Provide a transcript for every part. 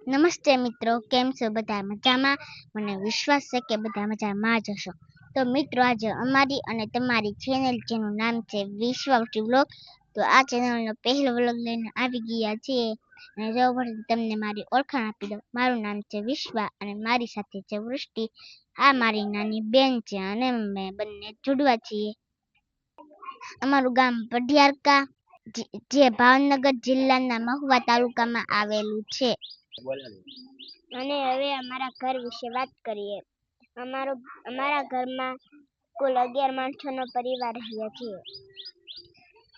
નમસ્તે મિત્રો, કેમ છો? બધા મજામાં? મને વિશ્વાસ છે કે બધા મજામાં જ હશો. તો મિત્રો, આજે અમારી અને તમારી ચેનલ જેનું નામ છે વિશ્વાવટી વ્લોગ, તો આ ચેનલનો પહેલો વ્લોગ લઈને આવી ગયા છીએ. અને જો તમને મારી ઓળખાણ આપી દઉં. મારું નામ છે વિશ્વા અને મારી સાથે છે વૃષ્ટિ. આ મારી નાની બેન છે અને અમે બંને જુડવા છીએ. અમારું ગામ પઢિયારકા, જે ભાવનગર જિલ્લાના મહુવા તાલુકામાં આવેલું છે. અને હવે અમારા ઘર વિશે વાત કરીએ. અમારા ઘરમાં કુલ 11 માણસોનો પરિવાર રહે છે,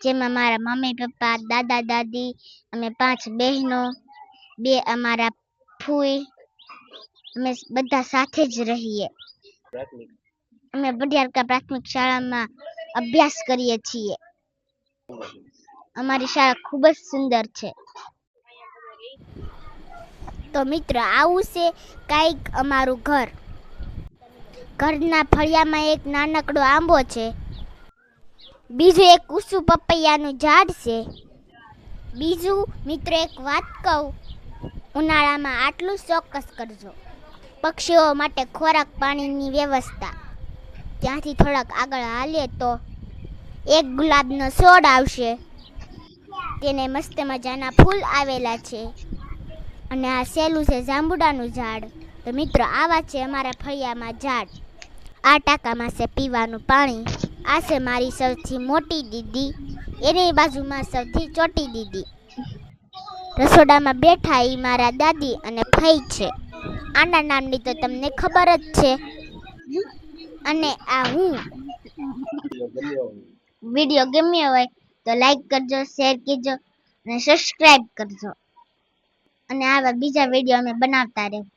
જેમાં મારા મમ્મી પપ્પા, દાદા દાદી, અમે 5 બહેનો, 2 અમારા ફૂઈ, અમે બધા સાથે જ રહીએ. અમે પઢિયારકા પ્રાથમિક શાળામાં અભ્યાસ કરીએ છીએ. અમારી શાળા ખૂબ જ સુંદર છે. તો મિત્રો, આવું છે કાંઈક અમારું ઘર. ઘરના ફળિયામાં એક નાનકડો આંબો છે, બીજું એક કુસુ પપૈયાનું ઝાડ છે. બીજું મિત્રો, એક વાત કહું, ઉનાળામાં આટલું ચોક્કસ કરજો: પક્ષીઓ માટે ખોરાક પાણીની વ્યવસ્થા. ત્યાંથી થોડાક આગળ હાલીએ તો એક ગુલાબનો છોડ આવશે, તેને મસ્ત મજાના ફૂલ આવેલા છે. અને આ સેલું છે જાંબુડાનું ઝાડ. તો મિત્રો, આવા છે અમારા ફળિયામાં ઝાડ. આ ટાંકામાં છે પીવાનું પાણી. આ છે મારી સૌથી મોટી દીદી, એની બાજુમાં સૌથી ચોટી દીદી. રસોડામાં બેઠા એ મારા દાદી અને ફઈ છે. આના નામની તો તમને ખબર જ છે. અને આ હું. વિડીયો ગમ્યો હોય તો લાઈક કરજો, શેર કરજો અને સબસ્ક્રાઇબ કરજો. અને આવા બીજા વિડીયો અમે બનાવતા રહેવું.